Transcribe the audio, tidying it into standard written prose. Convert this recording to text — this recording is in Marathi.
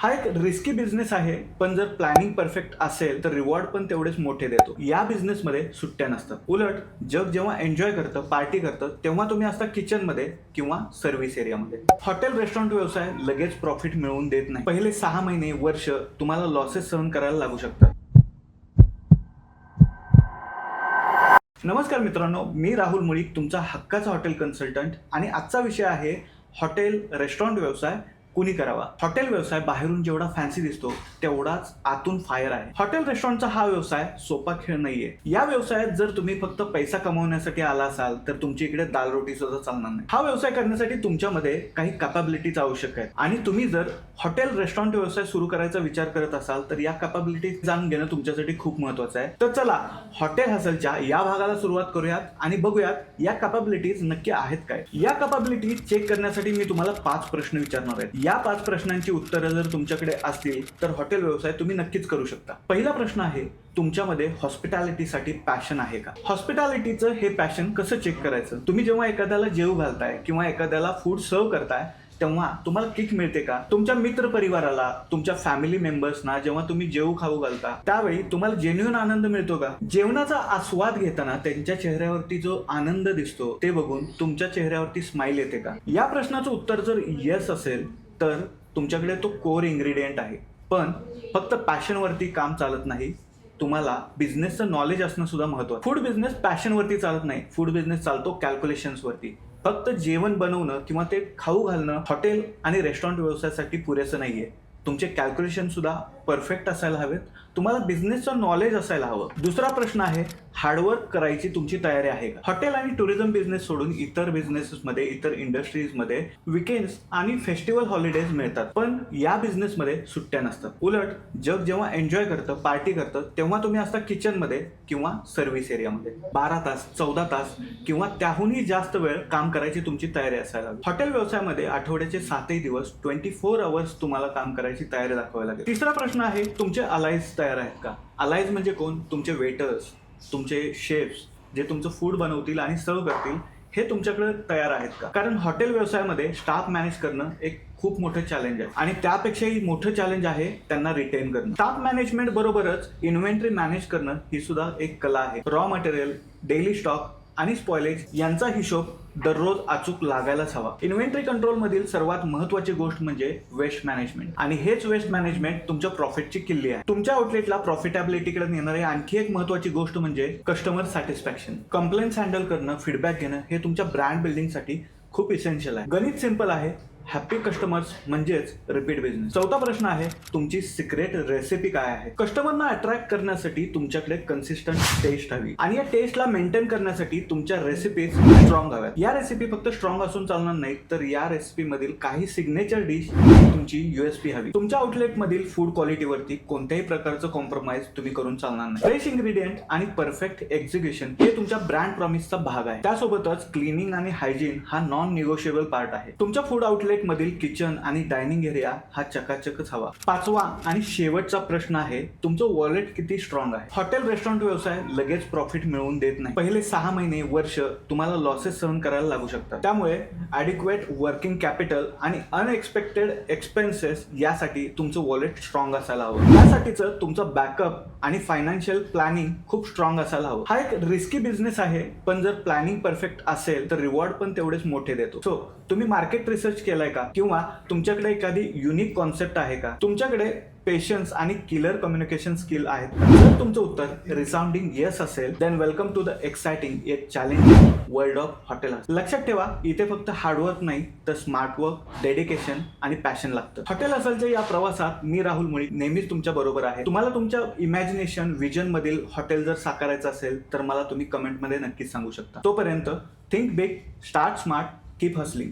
हा एक रिस्की बिझनेस आहे, पण जर प्लॅनिंग परफेक्ट असेल तर रिवॉर्ड पण तेवढेच मोठे देतो. या बिझनेसमध्ये सुट्ट्या नसतात. उलट जग जेव्हा एन्जॉय करतं, पार्टी करतं, तेव्हा तुम्ही असता किचन मध्ये किंवा सर्व्हिस एरियामध्ये. हॉटेल रेस्टॉरंट व्यवसाय लगेच प्रॉफिट मिळवून देत नाही. पहिले 6 महिने, वर्ष तुम्हाला लॉसेस सहन करायला लागू शकतात. नमस्कार मित्रांनो, मी राहुल मुळीक, तुमचा हक्काचा हॉटेल कन्सल्टंट. आणि आजचा विषय आहे हॉटेल रेस्टॉरंट व्यवसाय कुणी करावा. हॉटेल व्यवसाय बाहेरून जेवढा फॅन्सी दिसतो तेवढाच आतून फायर आहे. हॉटेल रेस्टॉरंटचा हा व्यवसाय सोपा खेळ नाहीये. या व्यवसायात जर तुम्ही फक्त पैसा कमवण्यासाठी आला असाल तर तुमची इकडे दाल रोटी सुद्धा चालणार नाही. हा व्यवसाय करण्यासाठी तुमच्यामध्ये काही कॅपॅबिलिटीज आवश्यक आहेत, आणि तुम्ही जर हॉटेल रेस्टॉरंट व्यवसाय सुरू करायचा विचार करत असाल तर या कॅपॅबिलिटीज जाणून घेणं तुमच्यासाठी खूप महत्वाचं आहे. तर चला हॉटेल हसलच्या या भागाला सुरुवात करूयात आणि बघूयात या कॅपॅबिलिटीज नक्की आहेत काय. या कॅपॅबिलिटीज चेक करण्यासाठी मी तुम्हाला 5 प्रश्न विचारणार आहे. या 5 प्रश्नांची उत्तरं जर तुमच्याकडे असतील तर हॉटेल व्यवसाय तुम्ही नक्कीच करू शकता. पहिला प्रश्न आहे, तुमच्यामध्ये हॉस्पिटॅलिटीसाठी पॅशन आहे का? हॉस्पिटॅलिटीचं हे पॅशन कसं चेक करायचं? तुम्ही जेव्हा एखाद्याला जेव घालताय किंवा एखाद्याला फूड सर्व करताय तेव्हा तुम्हाला किक मिळते का? तुमच्या मित्र परिवाराला, तुमच्या फॅमिली मेंबर्सना जेव्हा तुम्ही जेवू खाऊ घालता त्यावेळी तुम्हाला जेन्युइन आनंद मिळतो का? जेवणाचा आस्वाद घेताना त्यांच्या चेहऱ्यावरती जो आनंद दिसतो ते बघून तुमच्या चेहऱ्यावरती स्माइल येते का? या प्रश्नाचं उत्तर जर येस असेल तर तुमच्याकडे तो कोर इन्ग्रेडियंट आहे. पण फक्त पॅशनवरती काम चालत नाही, तुम्हाला बिझनेसचं नॉलेज असणं सुद्धा महत्त्वाचं. फूड बिझनेस पॅशनवरती चालत नाही, फूड बिझनेस चालतो कॅल्क्युलेशन्सवरती. फक्त जेवण बनवणं किंवा ते खाऊ घालणं हॉटेल आणि रेस्टॉरंट व्यवसायासाठी पुरेसं नाहीये. तुमचे कॅल्क्युलेशन सुद्धा परफेक्ट असायला हवेत. तुम्हाला बिझनेसचं नॉलेज असायला हवं. दुसरा प्रश्न आहे, हार्डवर्क करायची तुमची तयारी आहे का? हॉटेल आणि टुरिझम बिझनेस सोडून इतर बिझनेसेसमध्ये, इतर इंडस्ट्रीजमध्ये विकेंड्स आणि फेस्टिवल हॉलिडेज मिळतात, पण या बिझनेसमध्ये सुट्ट्या नसतात. उलट जग जेव्हा एन्जॉय करतं, पार्टी करतं, तेव्हा तुम्ही असता किचनमध्ये किंवा सर्व्हिस एरियामध्ये. 12 तास, 14 तास किंवा त्याहूनही जास्त वेळ काम करायची तुमची तयारी असायला हवी. हॉटेल व्यवसायामध्ये आठवड्याचे 7 दिवस 24 आवर्स तुम्हाला काम करायची तयारी दाखवावी लागेल. तिसरा प्रश्न आहे, तुमचे अलाइज तयार आहेत का? अलाइज म्हणजे कोण? तुमचे वेटर्स, तुमचे शेफ्स जे तुमचं फूड बनवतील आणि सर्व करतील, हे तुमच्याकडे तयार आहेत का? कारण हॉटेल व्यवसायामध्ये स्टाफ मॅनेज करणं एक खूप मोठं चॅलेंज आहे, आणि त्यापेक्षाही मोठं चॅलेंज आहे त्यांना रिटेन करणं. स्टाफ मॅनेजमेंट बरोबरच इन्व्हेंटरी मॅनेज करणं ही सुद्धा एक कला आहे. रॉ मटेरियल, डेली स्टॉक आणि स्पॉइलेज यांचा हिशोब दररोज अचूक लागायलाच हवा. इन्व्हेंटरी कंट्रोल मधील सर्वात महत्वाची गोष्ट म्हणजे वेस्ट मॅनेजमेंट, आणि हेच वेस्ट मॅनेजमेंट तुमच्या प्रॉफिटची किल्ली आहे. तुमच्या आउटलेटला प्रॉफिटॅबिलिटीकडे नेणारी आणखी एक महत्वाची गोष्ट म्हणजे कस्टमर सॅटिस्फॅक्शन. कंप्लेंट्स हँडल करणं, फीडबॅक घेणं हे तुमच्या ब्रँड बिल्डिंगसाठी खूप इसेन्शियल आहे. गणित सिंपल आहे, हॅपी कस्टमर्स म्हणजेच रिपीट बिझनेस. चौथा प्रश्न आहे, तुमची सिक्रेट रेसिपी काय आहे? कस्टमरना अट्रॅक्ट करण्यासाठी तुमच्याकडे कन्सिस्टंट टेस्ट हवी, आणि या टेस्टला मेंटेन करण्यासाठी तुमच्या रेसिपीज स्ट्रॉंग हव्यात. या रेसिपी फक्त स्ट्रॉंग असून चालणार नाही, तर या रेसिपी मधील काही सिग्नेचर डिश तुमची USP हवी. तुमच्या आउटलेट मधील फूड क्वालिटीवरती कोणत्याही प्रकारचं कॉम्प्रोमाइज तुम्ही करून चालणार नाही. फ्रेश इन्ग्रेडियंट आणि परफेक्ट एक्झिक्युशन हे तुमच्या ब्रँड प्रॉमिसचा भाग आहे. त्यासोबतच क्लिनिंग आणि हायजीन हा नॉन निगोशिएबल पार्ट आहे. तुमच्या फूड आउटलेट मधील किचन आणि डायनिंग एरिया हा चकाचकच हवा. पाचवा आणि शेवटचा प्रश्न आहे, तुमचं वॉलेट किती स्ट्रॉंग आहे? हॉटेल रेस्टॉरंट व्यवसाय लगेच प्रॉफिट मिळवून देत नाही. पहिले 6 महिने, वर्ष तुम्हाला लॉसेस सहन करायला लागू शकतात. त्यामुळे ॲडिक्वेट वर्किंग कॅपिटल आणि अनएक्सपेक्टेड एक्सपेन्सेस यासाठी तुमचं वॉलेट स्ट्रॉंग असायला हवं. यासाठीचं तुमचं बॅकअप आणि फायनान्शियल प्लॅनिंग खूप स्ट्रॉंग असायला हवं. हा एक रिस्की बिझनेस आहे, पण जर प्लॅनिंग परफेक्ट असेल तर रिवॉर्ड पण तेवढेच मोठे देतो. सो तुम्ही मार्केट रिसर्च केलाय का? किंवा तुमच्याकडे एखादी युनिक कॉन्सेप्ट आहे का? तुमच्याकडे पेशन्स आणि किलर कम्युनिकेशन स्किल आहेत का? जर तुमचं उत्तर रिसाउंडिंग येस असेल, then welcome to the exciting एक चॅलेंजिंग वर्ल्ड ऑफ हॉटेल. लक्षात ठेवा, इथे फक्त हार्डवर्क नाही तर स्मार्ट वर्क, डेडिकेशन आणि पॅशन लागतं. हॉटेल हसलच्या या प्रवासात मी राहुल मुळीक नेहमीच तुमच्या बरोबर आहे. तुम्हाला तुमच्या इमॅजिनेशन, विजन मधील हॉटेल जर साकारायचं असेल तर मला तुम्ही कमेंटमध्ये नक्कीच सांगू शकता. तोपर्यंत think big, start smart, keep hustling.